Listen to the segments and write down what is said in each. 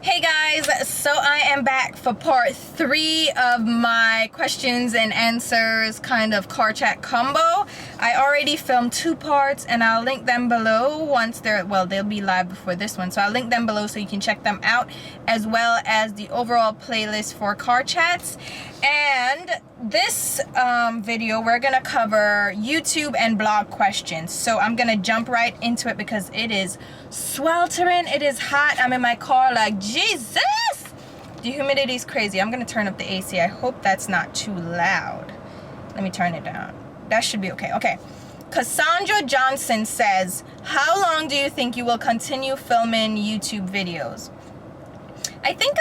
Hey guys, so I am back for part 3 of my questions and answers kind of car chat combo. I already filmed 2 parts and I'll link them below once they'll be live before this one. So I'll link them below so you can check them out, as well as the overall playlist for car chats. And this video, we're gonna cover YouTube and blog questions. So I'm gonna jump right into it because it is sweltering, it is hot. I'm in my car like, Jesus! The humidity is crazy. I'm gonna turn up the AC. I hope that's not too loud. Let me turn it down. That should be okay. Okay. Cassandra Johnson says, how long do you think you will continue filming YouTube videos? I think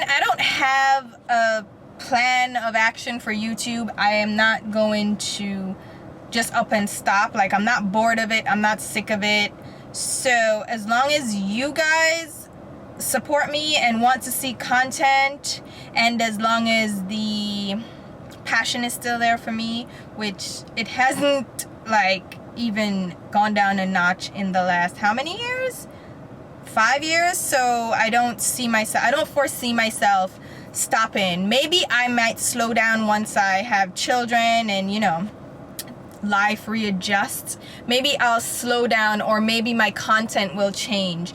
I don't have a plan of action for YouTube. I am not going to just up and stop. Like, I'm not bored of it. I'm not sick of it. So as long as you guys support me and want to see content, and as long as the passion is still there for me, which it hasn't like even gone down a notch in the last how many years? 5 years. So I don't foresee myself stopping. Maybe I might slow down once I have children and life readjusts. Maybe I'll slow down, or maybe my content will change.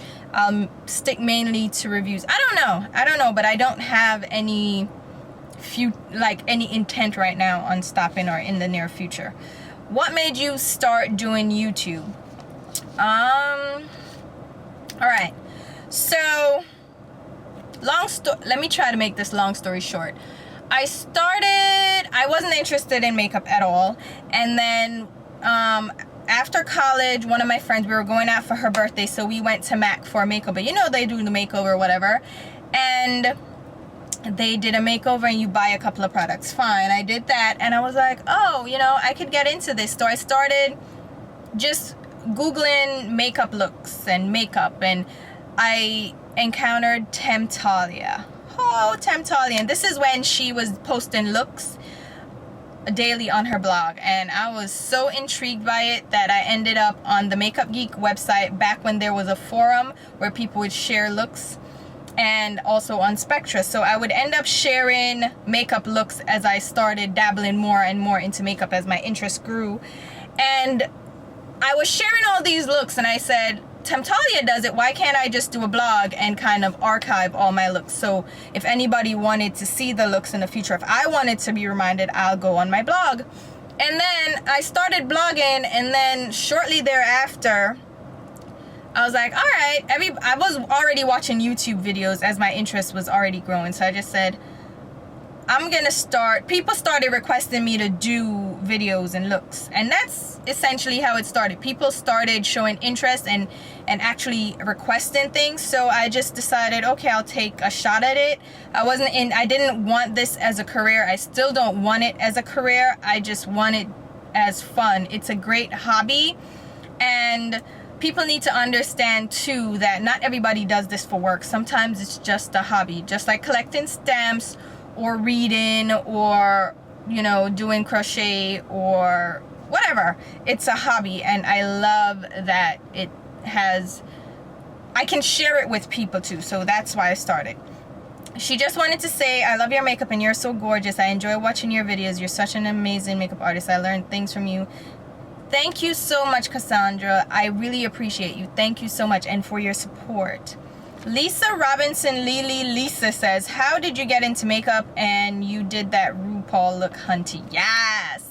Stick mainly to reviews. I don't know, but I don't have any intent right now on stopping or in the near future. What made you start doing YouTube? All right, so let me try to make this long story short. I wasn't interested in makeup at all, and then after college, one of my friends, we were going out for her birthday, so we went to Mac for a makeover. They do the makeover or whatever, and they did a makeover and you buy a couple of products. Fine, I did that, and I was like, oh, I could get into this. So I started just Googling makeup looks and makeup, and I encountered Temptalia. Oh, Temptalia. And this is when she was posting looks daily on her blog, and I was so intrigued by it that I ended up on the Makeup Geek website back when there was a forum where people would share looks, and also on Spectra. So I would end up sharing makeup looks as I started dabbling more and more into makeup as my interest grew. And I was sharing all these looks, and I said, Temptalia does it, why can't I just do a blog and kind of archive all my looks? So if anybody wanted to see the looks in the future, if I wanted to be reminded, I'll go on my blog. And then I started blogging, and then shortly thereafter, I was like, all right, I was already watching YouTube videos as my interest was already growing. So I just said, I'm gonna start. People started requesting me to do videos and looks, and that's essentially how it started. People started showing interest and actually requesting things. So I just decided, okay, I'll take a shot at it. I didn't want this as a career. I still don't want it as a career. I just want it as fun. It's a great hobby, and people need to understand too that not everybody does this for work. Sometimes it's just a hobby, just like collecting stamps or reading or doing crochet or whatever. It's a hobby, and I love that I can share it with people too. So that's why I started. She just wanted to say, I love your makeup and you're so gorgeous. I enjoy watching your videos. You're such an amazing makeup artist. I learned things from you. Thank you so much, Cassandra. I really appreciate you. Thank you so much, and for your support. Lisa Robinson Lisa says, how did you get into makeup and you did that RuPaul look, hunty? Yes.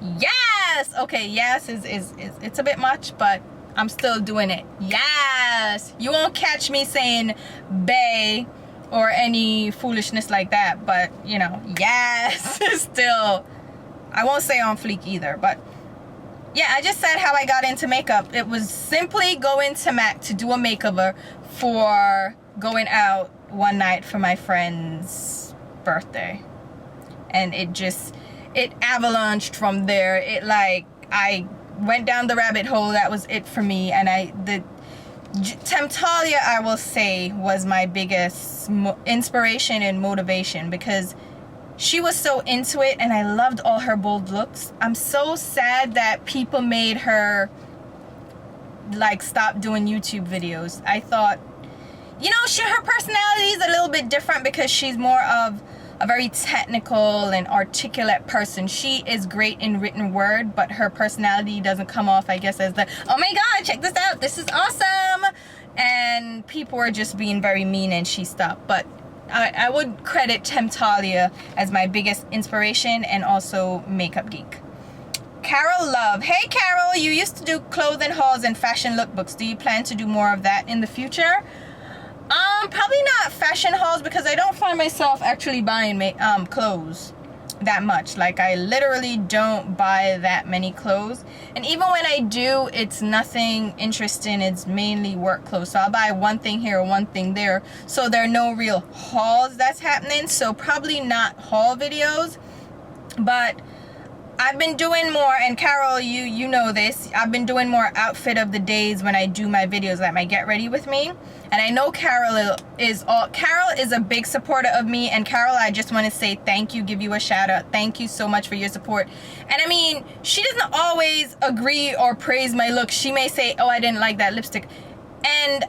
Yes. Okay, yes is it's a bit much, but I'm still doing it. Yes. You won't catch me saying bae or any foolishness like that, but yes. Still, I won't say on fleek either, but yeah, I just said how I got into makeup. It was simply going to Mac to do a makeover for going out one night for my friend's birthday. And it avalanched from there. I went down the rabbit hole. That was it for me. And Temptalia, I will say, was my biggest inspiration and motivation, because she was so into it, and I loved all her bold looks. I'm so sad that people made her stop doing YouTube videos. I thought you know, her personality is a little bit different because she's more of a very technical and articulate person. She is great in written word, but her personality doesn't come off, I guess, as the, oh my god, check this out, this is awesome, and people are just being very mean and she stopped. But I would credit Temptalia as my biggest inspiration and also makeup geek. Carol Love, hey Carol, you used to do clothing hauls and fashion lookbooks. Do you plan to do more of that in the future? Probably not fashion hauls, because I don't find myself actually buying clothes that much. Like, I literally don't buy that many clothes, and even when I do, it's nothing interesting. It's mainly work clothes, so I'll buy one thing here, one thing there, so there are no real hauls that's happening. So probably not haul videos, but I've been doing more, and Carol, you know this, I've been doing more outfit of the days when I do my videos, like my get ready with me. And I know Carol is a big supporter of me, and Carol, I just want to say thank you, give you a shout out. Thank you so much for your support. And I mean, she doesn't always agree or praise my look. She may say, oh, I didn't like that lipstick, and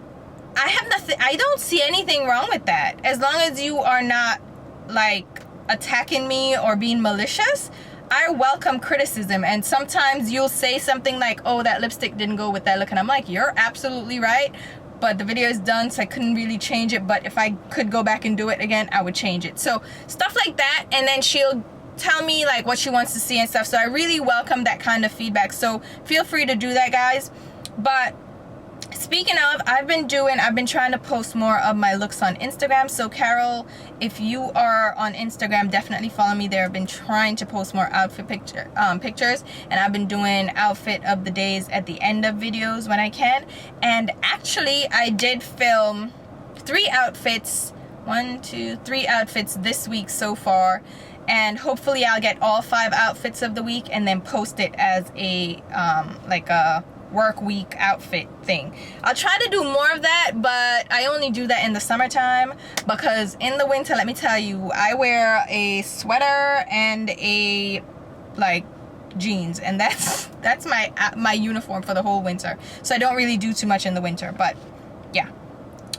I don't see anything wrong with that, as long as you are not like attacking me or being malicious. I welcome criticism, and sometimes you'll say something like, oh, that lipstick didn't go with that look, and I'm like, you're absolutely right, but the video is done, so I couldn't really change it. But if I could go back and do it again, I would change it. So stuff like that, and then she'll tell me like what she wants to see and stuff. So I really welcome that kind of feedback, so feel free to do that, guys. But speaking of, I've been trying to post more of my looks on Instagram. So Carol, if you are on Instagram, definitely follow me there. I've been trying to post more outfit pictures, and I've been doing outfit of the days at the end of videos when I can. And actually, I did film 3 outfits, 1, 2, 3 outfits this week so far, and hopefully I'll get all 5 outfits of the week and then post it as a like a work week outfit thing. I'll try to do more of that, but I only do that in the summertime, because in the winter, let me tell you, I wear a sweater and a like jeans, and that's my uniform for the whole winter. So I don't really do too much in the winter. But yeah.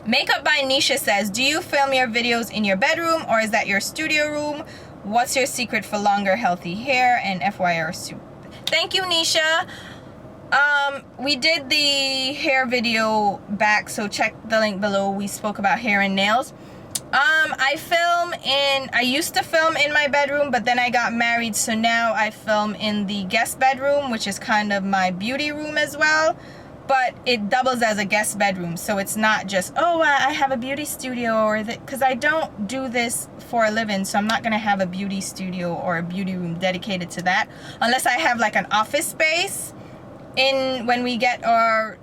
Makeup by Nisha says, do you film your videos in your bedroom, or is that your studio room? What's your secret for longer healthy hair and FYR soup? Thank you, Nisha. We did the hair video back, so check the link below. We spoke about hair and nails. I used to film in my bedroom, but then I got married, so now I film in the guest bedroom, which is kind of my beauty room as well, but it doubles as a guest bedroom, so it's not just, oh, I have a beauty studio, or because I don't do this for a living, so I'm not gonna have a beauty studio or a beauty room dedicated to that, unless I have like an office space when we get our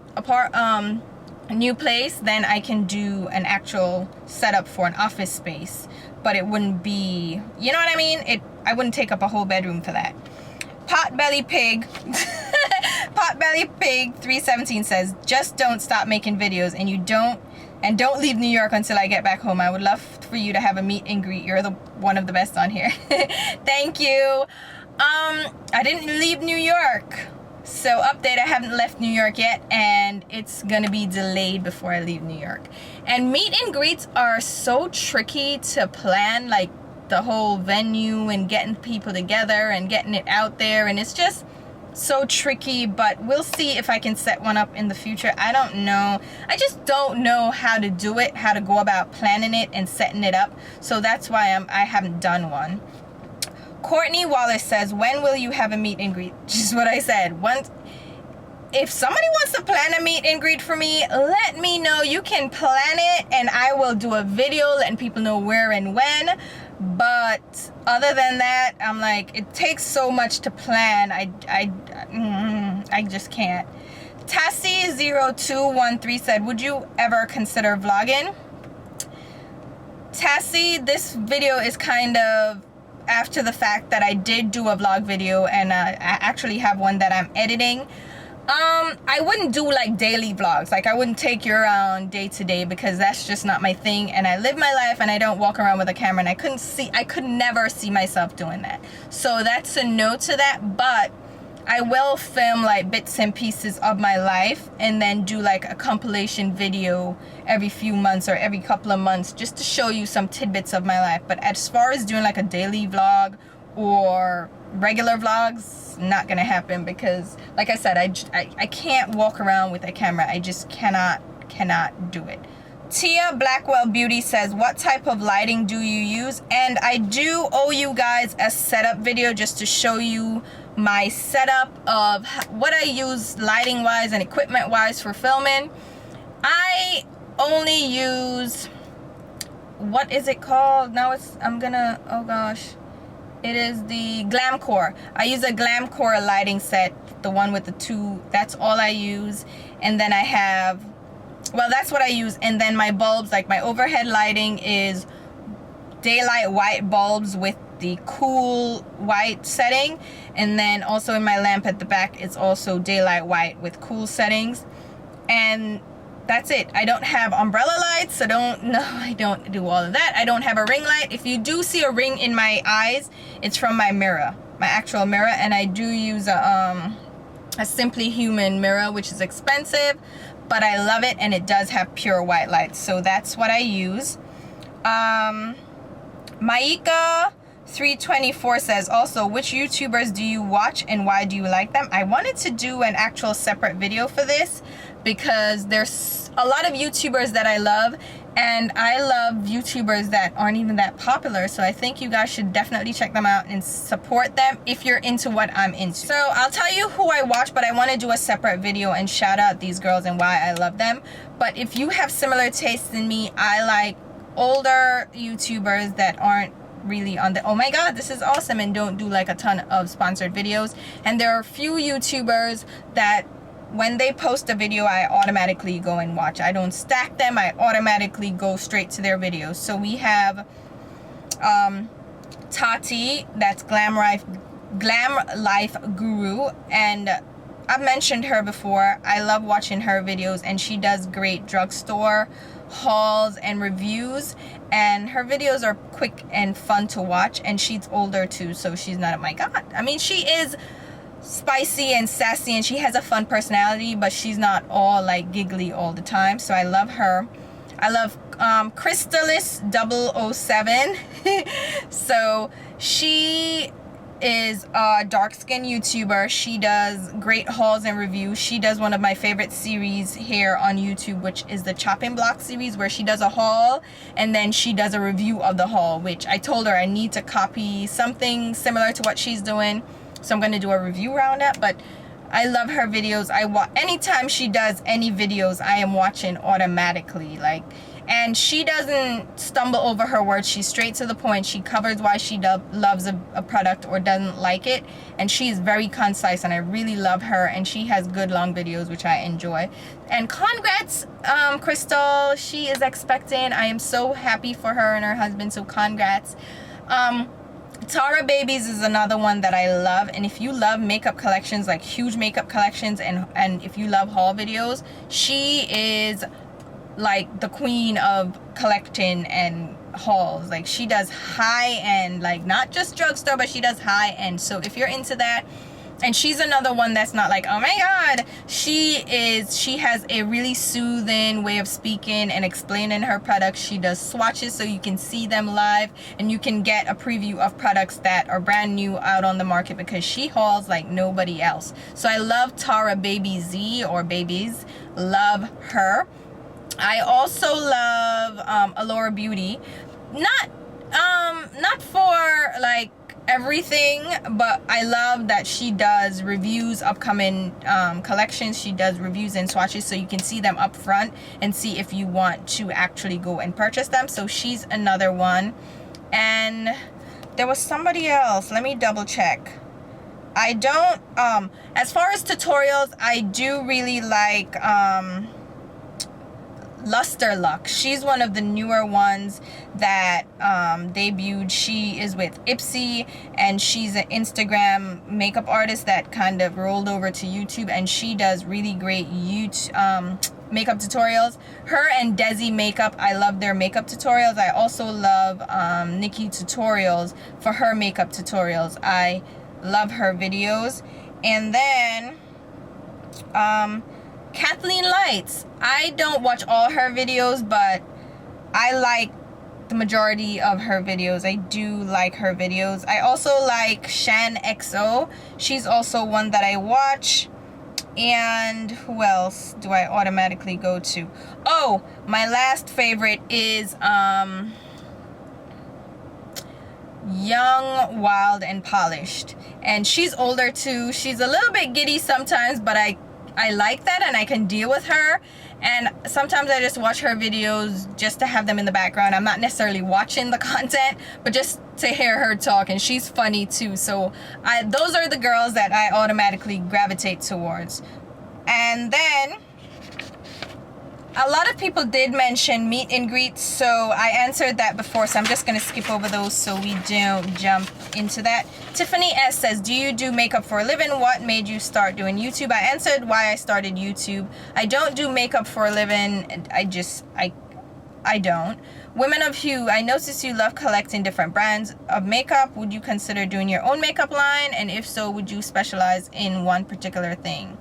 new place. Then I can do an actual setup for an office space, but it wouldn't be, you know what I mean, I wouldn't take up a whole bedroom for that. Potbelly Pig Potbelly Pig 317 says, just don't stop making videos, and don't leave New York until I get back home. I would love for you to have a meet and greet. You're one of the best on here. Thank you. I didn't leave New York. So update, I haven't left New York yet, and it's gonna be delayed before I leave New York. And meet and greets are so tricky to plan, like the whole venue and getting people together and getting it out there, and it's just so tricky. But we'll see if I can set one up in the future. I don't know. I just don't know how to do it, how to go about planning it and setting it up. So that's why I haven't done one. Courtney Wallace says, when will you have a meet and greet? Just what I said. If somebody wants to plan a meet and greet for me, let me know. You can plan it, and I will do a video letting people know where and when. But other than that, I'm like, it takes so much to plan. I just can't. Tassie0213 said, would you ever consider vlogging? Tassie, this video is kind of after the fact that I did do a vlog video, and I actually have one that I'm editing. I wouldn't do like daily vlogs. Like, I wouldn't take you around day to day, because that's just not my thing, and I live my life and I don't walk around with a camera, and I could never see myself doing that. So that's a no to that. But I will film like bits and pieces of my life and then do like a compilation video every few months or every couple of months just to show you some tidbits of my life. But as far as doing like a daily vlog or regular vlogs, not gonna happen, because like I said, I can't walk around with a camera. I just cannot do it. Tia Blackwell Beauty says, what type of lighting do you use? And I do owe you guys a setup video just to show you my setup of what I use lighting wise and equipment wise for filming. I only use, what is it called? Now it's, oh gosh. It is the Glamcore. I use a Glamcore lighting set, the one with the two, that's all I use. And then I have, well, that's what I use. And then my bulbs, like my overhead lighting is daylight white bulbs with the cool white setting. And then also in my lamp at the back, it's also daylight white with cool settings. And that's it. I don't have umbrella lights. I don't do all of that. I don't have a ring light. If you do see a ring in my eyes, it's from my mirror, my actual mirror. And I do use a Simply Human mirror, which is expensive, but I love it, and it does have pure white light. So that's what I use. Maika 324 says, also, which YouTubers do you watch and why do you like them? I wanted to do an actual separate video for this because there's a lot of YouTubers that I love, and I love YouTubers that aren't even that popular. So I think you guys should definitely check them out and support them if you're into what I'm into. So I'll tell you who I watch, but I want to do a separate video and shout out these girls and why I love them. But if you have similar tastes than me, I like older YouTubers that aren't really on the oh my god this is awesome and don't do like a ton of sponsored videos. And there are a few YouTubers that when they post a video, I automatically go and watch. I don't stack them, I automatically go straight to their videos. So we have Tati, that's Glam Life Guru, and I've mentioned her before. I love watching her videos, and she does great drugstore hauls and reviews, and her videos are quick and fun to watch. And she's older too, so she's not, oh my god, I mean, she is spicy and sassy and she has a fun personality, but she's not all like giggly all the time. So I love her. I love Crystalis 007 so she is a dark-skinned YouTuber. She does great hauls and reviews. She does one of my favorite series here on YouTube, which is the chopping block series, where she does a haul and then she does a review of the haul, which I told her I need to copy something similar to what she's doing. So I'm going to do a review roundup. But I love her videos. Anytime she does any videos, I am watching automatically. And she doesn't stumble over her words. She's straight to the point. She covers why she loves a product or doesn't like it. And she's very concise, and I really love her. And she has good long videos, which I enjoy. And congrats, Crystal. She is expecting. I am so happy for her and her husband. So congrats. Tara Babies is another one that I love. And if you love makeup collections, like huge makeup collections, and if you love haul videos, she is like the queen of collecting and hauls. Like, she does high end, like not just drugstore, but she does high end. So if you're into that, and she's another one that's not like, oh my god, she has a really soothing way of speaking and explaining her products. She does swatches so you can see them live, and you can get a preview of products that are brand new out on the market, because she hauls like nobody else. So I love Tara Baby Z, or Babies, love her. I also love Allure Beauty, not for like everything, but I love that she does reviews, upcoming collections. She does reviews and swatches so you can see them up front and see if you want to actually go and purchase them. So she's another one. And there was somebody else, let me double check. I don't as far as tutorials, I do really like Luster Lux. She's one of the newer ones that debuted. She is with Ipsy, and she's an Instagram makeup artist that kind of rolled over to YouTube, and she does really great YouTube makeup tutorials. Her and Desi Makeup, I love their makeup tutorials. I also love Nikki Tutorials for her makeup tutorials. I love her videos. And then Kathleen Lights. I don't watch all her videos, but I like the majority of her videos. I do like her videos. I also like Shan XO. She's also one that I watch. And who else do I automatically go to? Oh, my last favorite is Young, Wild, and Polished. And she's older too. She's a little bit giddy sometimes, but I like that and I can deal with her. And sometimes I just watch her videos just to have them in the background. I'm not necessarily watching the content, but just to hear her talk. And she's funny too. So those are the girls that I automatically gravitate towards. And then a lot of people did mention meet and greets, so I answered that before, so I'm just going to skip over those so we don't jump into that. Tiffany S says, do you do makeup for a living? What made you start doing YouTube? I answered why I started YouTube. I don't do makeup for a living. I don't. Women of Hue, I noticed you love collecting different brands of makeup. Would you consider doing your own makeup line? And if so, would you specialize in one particular thing?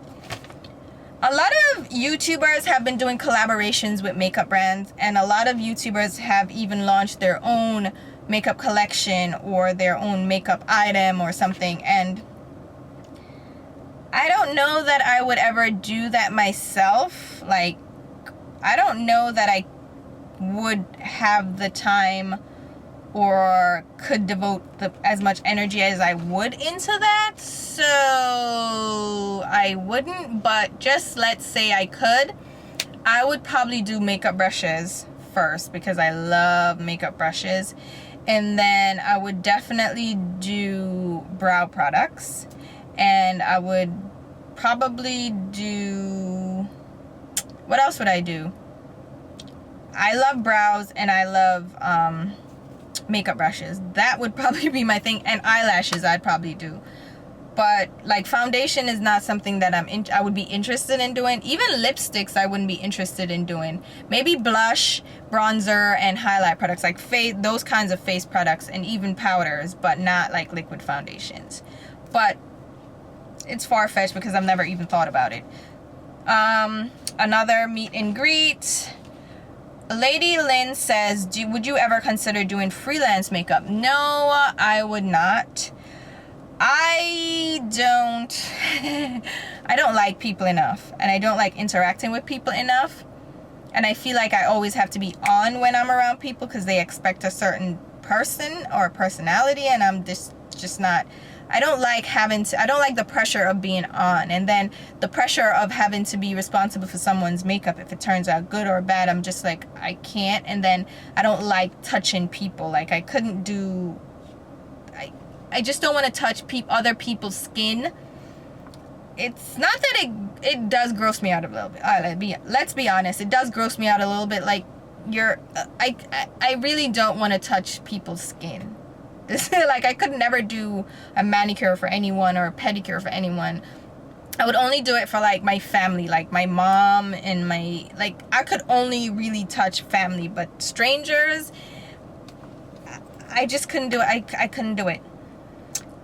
A lot of YouTubers have been doing collaborations with makeup brands, and a lot of YouTubers have even launched their own makeup collection or their own makeup item or something. And I don't know that I would ever do that myself. Like, I don't know that I would have the time or could devote as much energy as I would into that, so I wouldn't. But just let's say I could, I would probably do makeup brushes first because I love makeup brushes, and then I would definitely do brow products, and I would probably do, what else would I do? I love brows and I love makeup brushes. That would probably be my thing. And eyelashes I'd probably do, but like foundation is not something that I would be interested in doing. Even lipsticks I wouldn't be interested in doing. Maybe blush, bronzer, and highlight products, like those kinds of face products, and even powders, but not like liquid foundations. But it's far-fetched because I've never even thought about it. Another meet and greet. Lady Lynn says, would you ever consider doing freelance makeup? No, I would not. I don't like people enough, and I don't like interacting with people enough, and I feel like I always have to be on when I'm around people because they expect a certain person or personality, and I'm just not. I don't like the pressure of being on, and then the pressure of having to be responsible for someone's makeup if it turns out good or bad. I'm just like, I can't. And then I don't like touching people. Like, I couldn't do, I just don't want to touch other people's skin. It's not that it does gross me out a little bit. Let's be honest, it does gross me out a little bit. Like, I really don't want to touch people's skin. Like, I could never do a manicure for anyone or a pedicure for anyone. I would only do it for like my family, like my mom and I could only really touch family, but strangers, I just couldn't do it. I couldn't do it.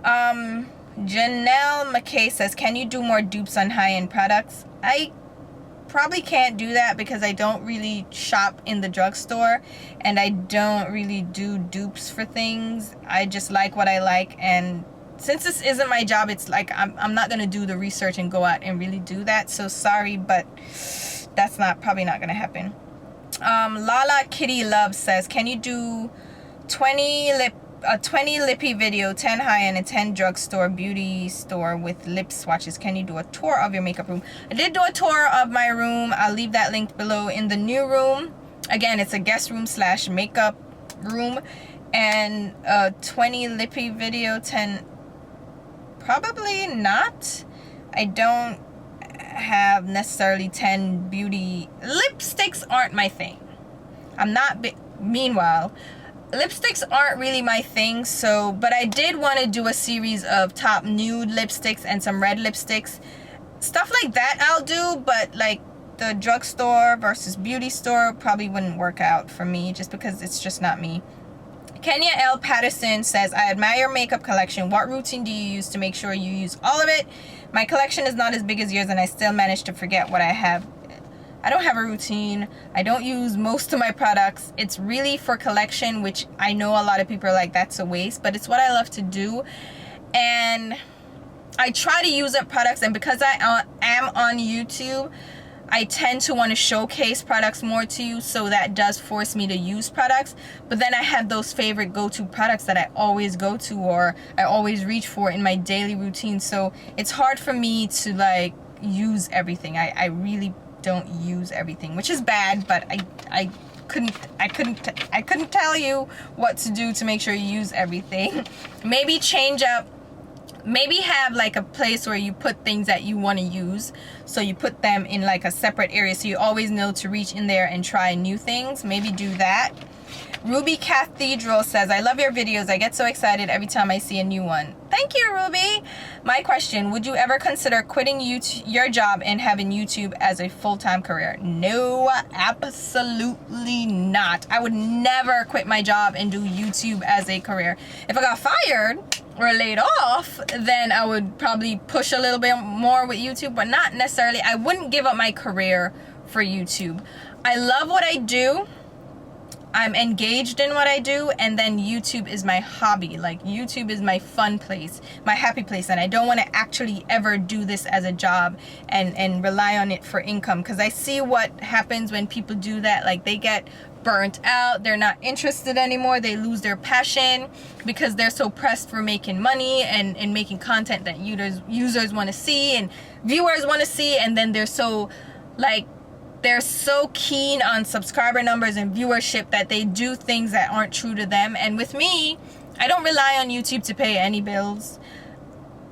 Janelle McKay says, can you do more dupes on high-end products? I probably can't do that because I don't really shop in the drugstore, and I don't really do dupes for things. I just like what I like, and since this isn't my job, it's like I'm not gonna do the research and go out and really do that. So sorry, but that's probably not gonna happen. Lala Kitty Love says, can you do 20 lippy video, 10 high-end and 10 drugstore beauty store with lip swatches? Can you do a tour of your makeup room? I did do a tour of my room. I'll leave that link below. In the new room, again, it's a guest room / makeup room, and 20 lippy video, 10 probably not. I don't have necessarily 10 beauty. Lipsticks aren't my thing. Meanwhile, lipsticks aren't really my thing, but I did want to do a series of top nude lipsticks and some red lipsticks. Stuff like that I'll do, but like the drugstore versus beauty store probably wouldn't work out for me just because it's just not me. Kenya L. Patterson says, I admire your makeup collection. What routine do you use to make sure you use all of it? My collection is not as big as yours and I still manage to forget what I have. I don't have a routine. I don't use most of my products. It's really for collection, which I know a lot of people are like, that's a waste, but it's what I love to do. And I try to use up products, and because I am on YouTube, I tend to want to showcase products more to you, so that does force me to use products. But then I have those favorite go-to products that I always go to or I always reach for in my daily routine. So it's hard for me to like use everything. I really don't use everything, which is bad, but I couldn't tell you what to do to make sure you use everything. Maybe change up. Maybe have like a place where you put things that you want to use, so you put them in like a separate area so you always know to reach in there and try new things. Maybe do that. Ruby Cathedral says, I love your videos. I get so excited every time I see a new one. Thank you, Ruby. My question, would you ever consider quitting your job and having YouTube as a full-time career? No, absolutely not. I would never quit my job and do YouTube as a career. If I got fired or laid off, then I would probably push a little bit more with YouTube, but not necessarily. I wouldn't give up my career for YouTube. I love what I do. I'm engaged in what I do, and then YouTube is my hobby. Like, YouTube is my fun place, my happy place, and I don't want to actually ever do this as a job and rely on it for income, because I see what happens when people do that. Like, they get burnt out, they're not interested anymore, they lose their passion because they're so pressed for making money and making content that users want to see and viewers want to see, and then they're so like they're so keen on subscriber numbers and viewership that they do things that aren't true to them. And with me, I don't rely on YouTube to pay any bills,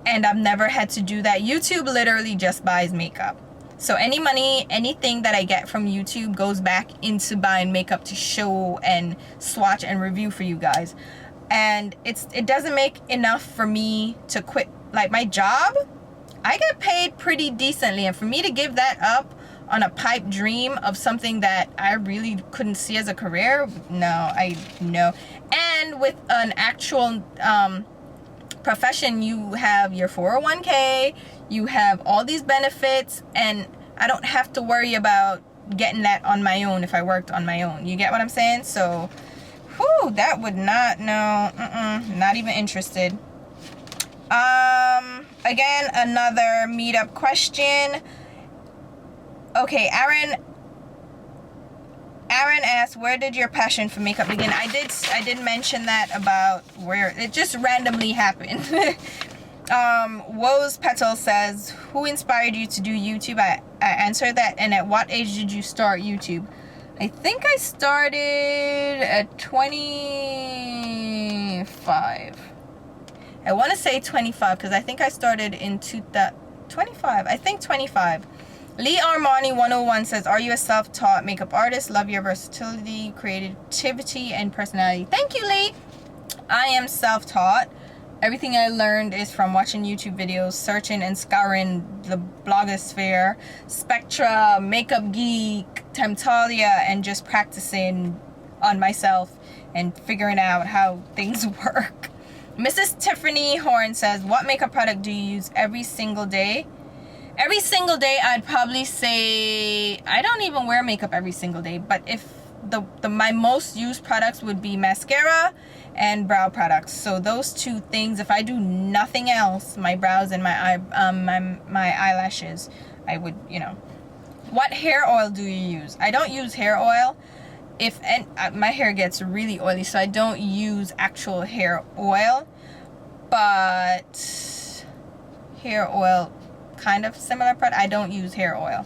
and I've never had to do that. YouTube literally just buys makeup. So any money, anything that I get from YouTube goes back into buying makeup to show and swatch and review for you guys. And it doesn't make enough for me to quit. Like, my job, I get paid pretty decently, and for me to give that up on a pipe dream of something that I really couldn't see as a career, no. And with an actual profession, you have your 401k, you have all these benefits, and I don't have to worry about getting that on my own if I worked on my own. You get what I'm saying? So, whew, that would not, no, not even interested. Again, another meetup question. Okay, Aaron asked, where did your passion for makeup begin? I did mention that about where it just randomly happened. Woes Petal says, who inspired you to do YouTube? I answered that. And at what age did you start YouTube? I think I started at 25. I want to say 25 because I think I started in 25. I think 25. Lee Armani 101 says, are you a self-taught makeup artist? Love your versatility, creativity, and personality. Thank you, Lee. I am self-taught. Everything I learned is from watching YouTube videos, searching and scouring the blogosphere, Spectra, Makeup Geek, Temptalia, and just practicing on myself and figuring out how things work. Mrs. Tiffany Horn says, what makeup product do you use every single day? Every single day, I'd probably say, I don't even wear makeup every single day, but if my most used products would be mascara and brow products. So those two things, if I do nothing else, my brows and my eyelashes, I would, What hair oil do you use? I don't use hair oil. My hair gets really oily, so I don't use actual hair oil, but hair oil, kind of similar product. I don't use hair oil.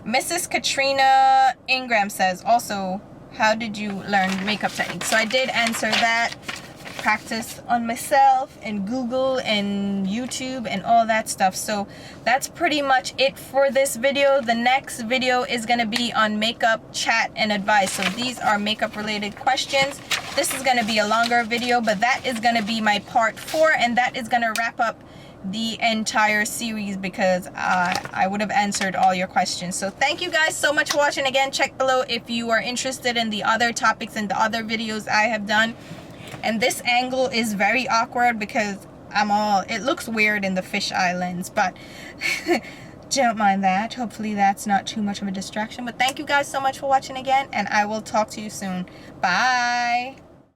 Mrs. Katrina Ingram says, also, how did you learn makeup techniques? So I did answer that. Practice on myself and Google and YouTube and all that stuff. So that's pretty much it for this video. The next video is going to be on makeup, chat, and advice. So these are makeup related questions. This is going to be a longer video, but that is going to be my part 4, and that is going to wrap up the entire series because I would have answered all your questions. So thank you guys so much for watching. Again, check below if you are interested in the other topics and the other videos I have done. And this angle is very awkward because it looks weird in the fisheye lens, but don't mind that. Hopefully that's not too much of a distraction. But thank you guys so much for watching again, and I will talk to you soon. Bye.